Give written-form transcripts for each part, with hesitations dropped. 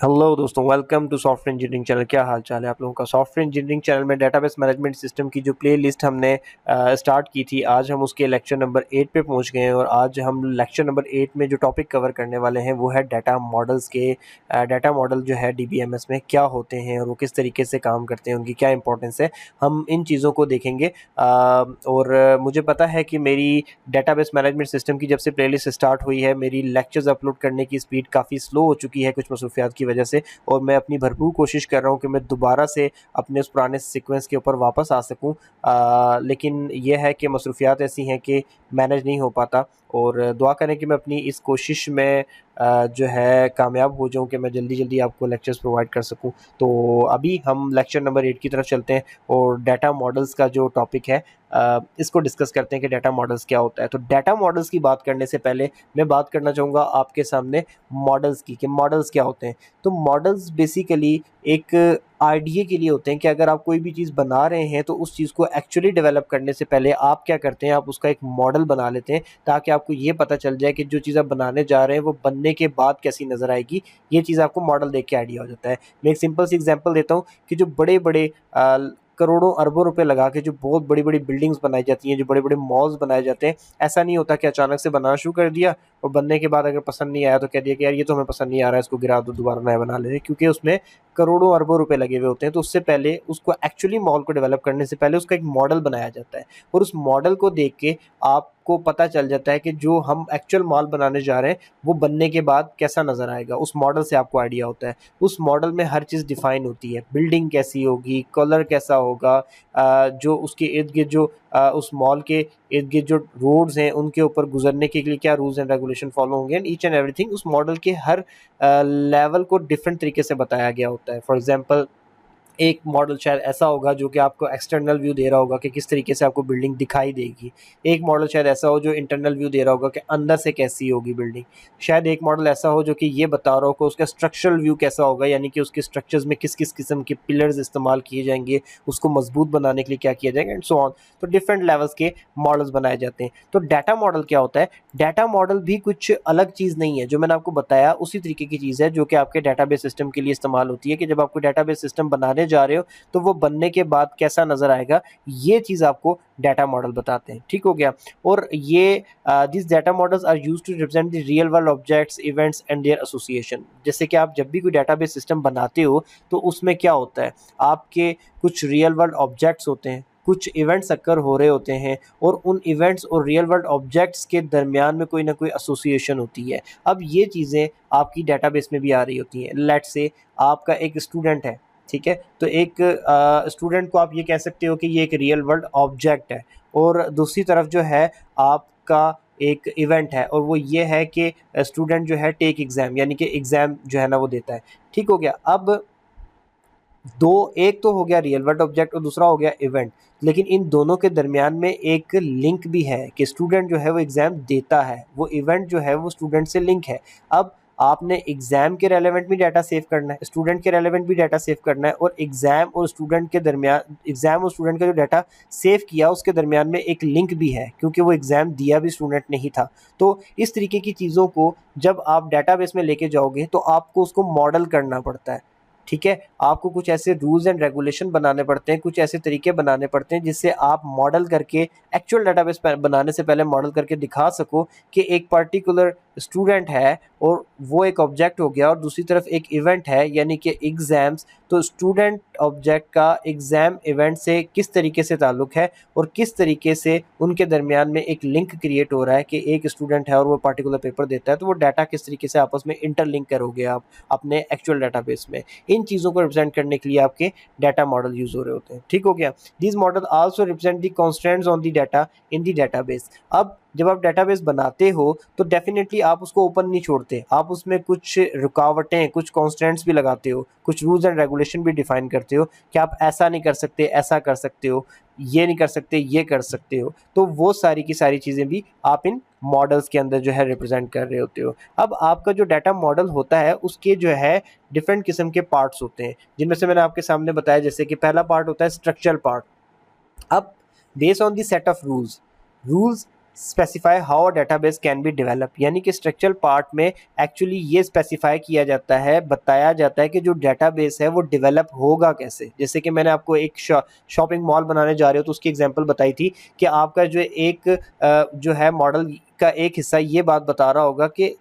Hello दोस्तों, welcome to software engineering channel. क्या हाल चाल है आप लोगों का। सॉफ्टवेयर इंजीनियरिंग चैनल में डेटाबेस मैनेजमेंट सिस्टम की जो प्ले लिस्ट हमने स्टार्ट की थी, आज हम उसके लेक्चर नंबर 8 पे पहुंच गए हैं। और आज हम लेक्चर नंबर 8 में जो टॉपिक कवर करने वाले हैं वो है डाटा मॉडल्स के। डाटा मॉडल जो है डीबीएमएस में क्या होते हैं और वो किस तरीके से काम करते हैं, उनकी क्या इंपॉर्टेंस है, हम इन चीज़ों को देखेंगे। और मुझे पता है कि मेरी डेटाबेस मैनेजमेंट सिस्टम की जब से प्लेलिस्ट स्टार्ट हुई है, मेरी लेक्चर्स अपलोड करने की स्पीड काफ़ी स्लो हो चुकी है कुछ मसरूफियात की वजह से। और मैं अपनी भरपूर कोशिश कर रहा हूँ कि मैं दोबारा से अपने उस पुराने सीक्वेंस के ऊपर वापस आ सकूँ, लेकिन यह है कि मसरूफियात ऐसी हैं कि मैनेज नहीं हो पाता। और दुआ करें कि मैं अपनी इस कोशिश में जो है कामयाब हो जाऊं कि मैं जल्दी जल्दी आपको लेक्चर्स प्रोवाइड कर सकूं। तो अभी हम लेक्चर नंबर 8 की तरफ चलते हैं और डाटा मॉडल्स का जो टॉपिक है इसको डिस्कस करते हैं कि डाटा मॉडल्स क्या होता है। तो डाटा मॉडल्स की बात करने से पहले मैं बात करना चाहूँगा आपके सामने मॉडल्स की, कि मॉडल्स क्या होते हैं। तो मॉडल्स बेसिकली एक आइडिया के लिए होते हैं कि अगर आप कोई भी चीज़ बना रहे हैं तो उस चीज़ को एक्चुअली डेवलप करने से पहले आप क्या करते हैं, आप उसका एक मॉडल बना लेते हैं ताकि आपको ये पता चल जाए कि जो चीज़ आप बनाने जा रहे हैं वो बनने के बाद कैसी नज़र आएगी। ये चीज़ आपको मॉडल देख के आइडिया हो जाता है। मैं एक सिंपल सी एग्जांपल देता हूँ कि जो बड़े बड़े करोड़ों अरबों रुपए लगा के जो बहुत बड़ी बड़ी बिल्डिंग्स बनाई जाती हैं, जो बड़े बड़े मॉल्स बनाए जाते हैं, ऐसा नहीं होता कि अचानक से बनाना शुरू कर दिया और बनने के बाद अगर पसंद नहीं आया तो कह दिया कि यार ये तो हमें पसंद नहीं आ रहा है, इसको गिरा दो, दोबारा नया बना लेते हैं, क्योंकि उसमें करोड़ों अरबों रुपए लगे हुए होते हैं। तो उससे पहले उसको एक्चुअली मॉल को डेवलप करने से पहले उसका एक मॉडल बनाया जाता है और उस मॉडल को देख के आपको पता चल जाता है कि जो हम एक्चुअल मॉल बनाने जा रहे हैं वो बनने के बाद कैसा नज़र आएगा। उस मॉडल से आपको आइडिया होता है। उस मॉडल में हर चीज़ डिफाइन होती है, बिल्डिंग कैसी होगी, कलर कैसा होगा, जो उसके इर्द गिर्द जो उस मॉल के इर्द गिर्द जो रोड्स हैं उनके ऊपर गुजरने के लिए क्या रूल्स एंड रेगुलेशन फॉलो होंगे, एंड ईच एंड एवरीथिंग उस मॉडल के हर लेवल को डिफरेंट तरीके से बताया गया होता है। फॉर एग्जांपल, एक मॉडल शायद ऐसा होगा जो कि आपको एक्सटर्नल व्यू दे रहा होगा कि किस तरीके से आपको बिल्डिंग दिखाई देगी। एक मॉडल शायद ऐसा हो जो इंटरनल व्यू दे रहा होगा कि अंदर से कैसी होगी बिल्डिंग। शायद एक मॉडल ऐसा हो जो कि ये बता रहा हो कि उसका स्ट्रक्चरल व्यू कैसा होगा, यानी कि उसके स्ट्रक्चर्स में किस किस किस्म के पिलर्स इस्तेमाल किए जाएंगे, उसको मजबूत बनाने के लिए क्या किया जाएगा, एंड सो ऑन। तो डिफरेंट लेवल्स के मॉडल्स बनाए जाते हैं। तो डाटा मॉडल क्या होता है? डाटा मॉडल भी कुछ अलग चीज़ नहीं है, जो मैंने आपको बताया उसी तरीके की चीज़ है जो कि आपके डाटाबेस सिस्टम के लिए इस्तेमाल होती है। कि जब आपको डाटाबेस सिस्टम बनाने जा रहे हो तो वो बनने के बाद कैसा नजर आएगा, ये चीज़ आपको डाटा मॉडल बताते हैं। ठीक हो गया। और ये this data models are used to represent the real world objects, events and their association. जैसे कि आप जब भी कोई डाटाबेस सिस्टम बनाते हो तो उसमें क्या होता है, आपके कुछ रियल वर्ल्ड ऑब्जेक्ट्स होते हैं, कुछ इवेंट्स अक्कर हो रहे होते हैं, और उन इवेंट्स और रियल वर्ल्ड ऑब्जेक्ट्स के दरमियान में कोई ना कोई एसोसिएशन होती है। अब ये चीज़ें आपकी डाटाबेस में भी आ रही होती हैं। लेट्स से आपका एक स्टूडेंट है, ठीक है, तो एक स्टूडेंट को आप ये कह सकते हो कि ये एक रियल वर्ल्ड ऑब्जेक्ट है। और दूसरी तरफ जो है आपका एक इवेंट है, और वो ये है कि स्टूडेंट जो है टेक एग्ज़ाम, यानी कि एग्ज़ाम जो है ना वो देता है। ठीक हो गया। अब दो, एक तो हो गया रियल वर्ल्ड ऑब्जेक्ट और दूसरा हो गया इवेंट, लेकिन इन दोनों के दरमियान में एक लिंक भी है कि स्टूडेंट जो है वो एग्ज़ाम देता है, वो इवेंट जो है वो स्टूडेंट से लिंक है। अब आपने एग्ज़ाम के रेलेवेंट भी डाटा सेव करना है, स्टूडेंट के रेलेवेंट भी डाटा सेव करना है, और एग्ज़ाम और स्टूडेंट के दरमियान, एग्ज़ाम और स्टूडेंट का जो डाटा सेव किया उसके दरमियान में एक लिंक भी है, क्योंकि वो एग्ज़ाम दिया भी स्टूडेंट ने ही था। तो इस तरीके की चीज़ों को जब आप डाटाबेस में लेके जाओगे तो आपको उसको मॉडल करना पड़ता है। ठीक है, आपको कुछ ऐसे रूल्स एंड रेगुलेशन बनाने पड़ते हैं, कुछ ऐसे तरीके बनाने पड़ते हैं जिससे आप मॉडल करके एक्चुअल डाटाबेस बनाने से पहले मॉडल करके दिखा सको कि एक पर्टिकुलर स्टूडेंट है और वो एक ऑब्जेक्ट हो गया, और दूसरी तरफ एक इवेंट है यानी कि एग्ज़ाम्स। तो स्टूडेंट ऑब्जेक्ट का एग्ज़ाम इवेंट से किस तरीके से ताल्लुक़ है और किस तरीके से उनके दरमियान में एक लिंक क्रिएट हो रहा है कि एक स्टूडेंट है और वो पर्टिकुलर पेपर देता है, तो वो डाटा किस तरीके से आपस में इंटरलिंक करोगे आप अपने एक्चुअल डाटाबेस में। इन चीज़ों को रिप्रेजेंट करने के लिए आपके डाटा मॉडल यूज़ हो रहे होते हैं। ठीक हो गया। These model also represent the constants on the data in the database. अब जब आप डाटाबेस बनाते हो तो डेफिनेटली आप उसको ओपन नहीं छोड़ते, आप उसमें कुछ रुकावटें, कुछ कॉन्स्टेंट्स भी लगाते हो, कुछ रूल्स एंड रेगुलेशन भी डिफाइन करते हो कि आप ऐसा नहीं कर सकते, ऐसा कर सकते हो, ये नहीं कर सकते, ये कर सकते हो। तो वो सारी की सारी चीज़ें भी आप इन मॉडल्स के अंदर जो है रिप्रेजेंट कर रहे होते हो। अब आपका जो डाटा मॉडल होता है उसके जो है डिफरेंट किस्म के पार्ट्स होते हैं, जिनमें से मैंने आपके सामने बताया। जैसे कि पहला पार्ट होता है स्ट्रक्चरल पार्ट। अब based on the set of rules, specify how database can be develop, यानी कि स्ट्रक्चरल पार्ट में एक्चुअली ये स्पेसिफाई किया जाता है, बताया जाता है कि जो डेटाबेस है वो डेवलप होगा कैसे। जैसे कि मैंने आपको एक शॉपिंग मॉल बनाने जा रहे हो तो उसकी एग्जांपल बताई थी कि आपका जो एक जो है मॉडल का एक हिस्सा ये बात बता रहा होगा कि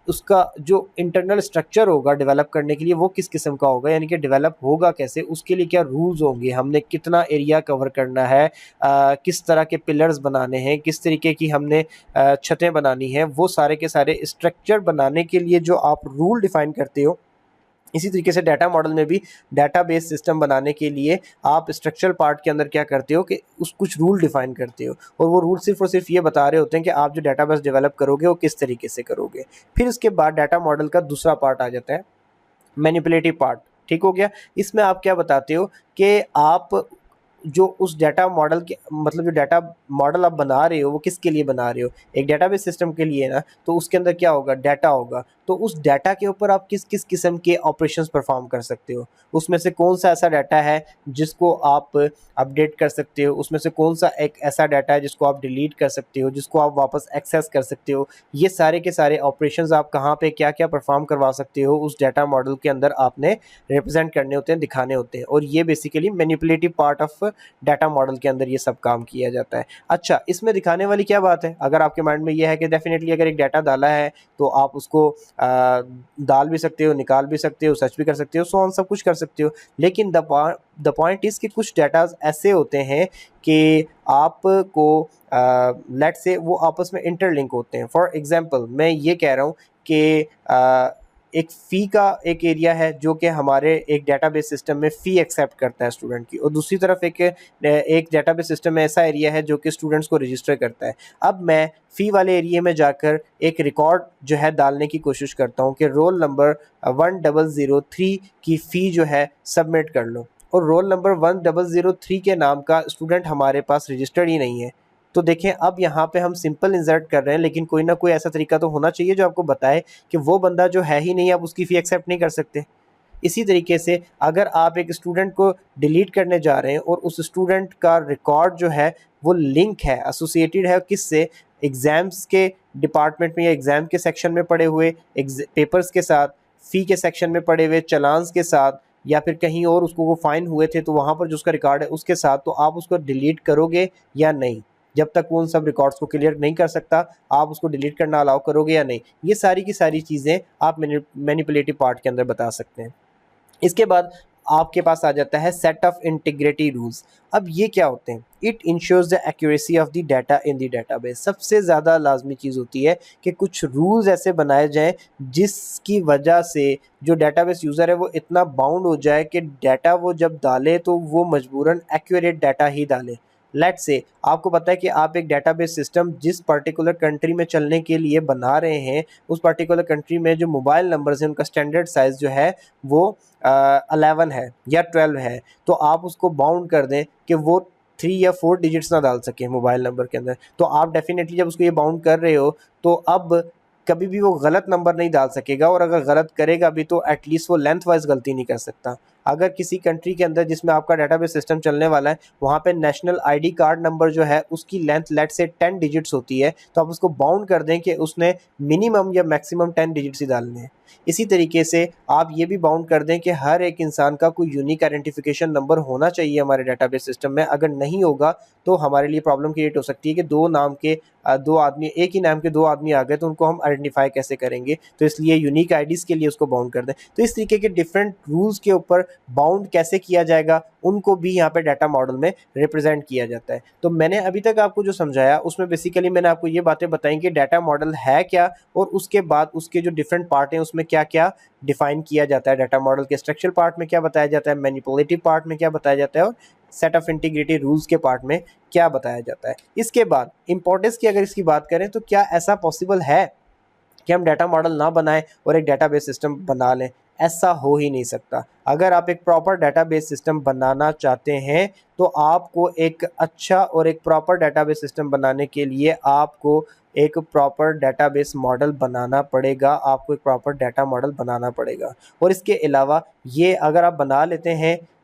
उसका जो इंटरनल स्ट्रक्चर होगा डेवलप करने के लिए वो किस किस्म का होगा, यानी कि डेवलप होगा कैसे, उसके लिए क्या रूल्स होंगे, हमने कितना एरिया कवर करना है, किस तरह के पिलर्स बनाने हैं, किस तरीके की हमने छतें बनानी हैं, वो सारे के सारे स्ट्रक्चर बनाने के लिए जो आप रूल डिफाइन करते हो। इसी तरीके से डाटा मॉडल में भी डाटाबेस सिस्टम बनाने के लिए आप स्ट्रक्चरल पार्ट के अंदर क्या करते हो कि उस कुछ रूल डिफाइन करते हो, और वो रूल सिर्फ और सिर्फ ये बता रहे होते हैं कि आप जो डाटाबेस डेवलप करोगे वो किस तरीके से करोगे। फिर उसके बाद डाटा मॉडल का दूसरा पार्ट आ जाता है मैनिपुलेटिव पार्ट। ठीक हो गया। इसमें आप क्या बताते हो कि आप जो उस डाटा मॉडल के मतलब जो डाटा मॉडल आप बना रहे हो वो किसके लिए बना रहे हो, एक डाटाबेस सिस्टम के लिए ना, तो उसके अंदर क्या होगा, डाटा होगा, तो उस डाटा के ऊपर आप किस किस किस्म के ऑपरेशंस परफॉर्म कर सकते हो, उसमें से कौन सा ऐसा डाटा है जिसको आप अपडेट कर सकते हो, उसमें से कौन सा एक ऐसा डाटा है जिसको आप डिलीट कर सकते हो, जिसको आप वापस एक्सेस कर सकते हो, ये सारे के सारे ऑपरेशंस आप कहाँ पे क्या क्या परफॉर्म करवा सकते हो उस डाटा मॉडल के अंदर आपने रिप्रेजेंट करने होते हैं, दिखाने होते हैं, और ये basically manipulative part of data model के अंदर ये सब काम किया जाता है। अच्छा, इसमें दिखाने वाली क्या बात है, अगर आपके माइंड में ये है कि डेफिनेटली अगर एक डाटा डाला है तो आप उसको डाल भी सकते हो, निकाल भी सकते हो, सर्च भी कर सकते हो, सो ऑन सब कुछ कर सकते हो, लेकिन द पॉइंट इज़ कि कुछ डाटाज ऐसे होते हैं कि आपको लेट से वो आपस में इंटरलिंक होते हैं। फॉर एग्जांपल मैं ये कह रहा हूँ कि एक फ़ी का एक एरिया है जो कि हमारे एक डेटाबेस सिस्टम में फ़ी एक्सेप्ट करता है स्टूडेंट की, और दूसरी तरफ एक डेटाबेस सिस्टम में ऐसा एरिया है जो कि स्टूडेंट्स को रजिस्टर करता है। अब मैं फ़ी वाले एरिया में जाकर एक रिकॉर्ड जो है डालने की कोशिश करता हूँ कि रोल नंबर 1003 की फ़ी जो है सबमिट कर लो, और रोल नंबर 1003 के नाम का स्टूडेंट हमारे पास रजिस्टर्ड ही नहीं है। तो देखें, अब यहाँ पे हम सिंपल इंसर्ट कर रहे हैं, लेकिन कोई ना कोई ऐसा तरीका तो होना चाहिए जो आपको बताए कि वो बंदा जो है ही नहीं, आप उसकी फ़ी एक्सेप्ट नहीं कर सकते। इसी तरीके से अगर आप एक स्टूडेंट को डिलीट करने जा रहे हैं और उस स्टूडेंट का रिकॉर्ड जो है वो लिंक है, एसोसिएटेड है किससे, एग्ज़ाम्स के डिपार्टमेंट में या एग्ज़ाम के सेक्शन में पड़े हुए पेपर्स के साथ, फ़ी के सेक्शन में पड़े हुए चलान्स के साथ, या फिर कहीं और उसको वो फाइन हुए थे तो वहाँ पर जो उसका रिकॉर्ड है उसके साथ, तो आप उसको डिलीट करोगे या नहीं। जब तक वो उन सब रिकॉर्ड्स को क्लियर नहीं कर सकता आप उसको डिलीट करना अलाउ करोगे या नहीं। ये सारी की सारी चीज़ें आप मैनिपुलेटिव पार्ट के अंदर बता सकते हैं। इसके बाद आपके पास आ जाता है सेट ऑफ इंटीग्रिटी रूल्स। अब ये क्या होते हैं, it ensures the accuracy of the data in the database. सबसे ज़्यादा लाजमी चीज़ होती है कि कुछ रूल्स ऐसे बनाए जाएं जिसकी वजह से जो डाटाबेस यूज़र है वो इतना बाउंड हो जाए कि डाटा वो जब डाले तो वो मजबूरन एक्यूरेट डाटा ही डाले। लेट से आपको पता है कि आप एक डाटाबेस सिस्टम जिस पर्टिकुलर कंट्री में चलने के लिए बना रहे हैं, उस पर्टिकुलर कंट्री में जो मोबाइल नंबर्स हैं उनका स्टैंडर्ड साइज़ जो है वो 11 है या 12 है, तो आप उसको बाउंड कर दें कि वो 3 या 4 डिजिट्स ना डाल सकें मोबाइल नंबर के अंदर। तो आप डेफिनेटली जब उसको ये बाउंड कर रहे हो तो अब कभी भी वो गलत नंबर नहीं डाल सकेगा, और अगर गलत करेगा भी तो एटलीस्ट वो लेंथ वाइज गलती नहीं कर सकता। अगर किसी कंट्री के अंदर जिसमें आपका डाटाबेस सिस्टम चलने वाला है वहाँ पे नेशनल आईडी कार्ड नंबर जो है उसकी लेंथ लेट से 10 डिजिट्स होती है, तो आप उसको बाउंड कर दें कि उसने मिनिमम या मैक्सिमम 10 डिजिट्स ही डालने हैं। इसी तरीके से आप ये भी बाउंड कर दें कि हर एक इंसान का कोई यूनिक आइडेंटिफिकेशन नंबर होना चाहिए हमारे डाटाबेस सिस्टम में। अगर नहीं होगा तो हमारे लिए प्रॉब्लम क्रिएट हो सकती है कि दो नाम के दो आदमी, एक ही नाम के दो आदमी आ गए तो उनको हम आइडेंटिफाई कैसे करेंगे, तो इसलिए यूनिक आईडीज़ के लिए उसको बाउंड कर दें। तो इस तरीके के डिफरेंट रूल्स के ऊपर बाउंड कैसे किया जाएगा उनको भी यहाँ पे डाटा मॉडल में रिप्रेजेंट किया जाता है। तो मैंने अभी तक आपको जो समझाया उसमें बेसिकली मैंने आपको ये बातें बताई कि डाटा मॉडल है क्या, और उसके बाद उसके जो डिफरेंट पार्ट हैं उसमें क्या क्या डिफाइन किया जाता है। डाटा मॉडल के स्ट्रक्चरल पार्ट में क्या बताया जाता है, मैनिपुलेटिव पार्ट में क्या बताया जाता है, और सेट ऑफ इंटीग्रिटी रूल्स के पार्ट में क्या बताया जाता है। इसके बाद इंपॉर्टेंस की अगर इसकी बात करें तो क्या ऐसा पॉसिबल है कि हम डाटा मॉडल ना बनाएं और एक डाटाबेस सिस्टम बना लें? ऐसा हो ही नहीं सकता। अगर आप एक प्रॉपर डाटाबेस सिस्टम बनाना चाहते हैं तो आपको एक अच्छा और एक प्रॉपर डाटाबेस सिस्टम बनाने के लिए आपको एक प्रॉपर डाटाबेस मॉडल बनाना पड़ेगा, आपको एक प्रॉपर डाटा मॉडल बनाना पड़ेगा। और इसके अलावा ये अगर आप बना लेते हैं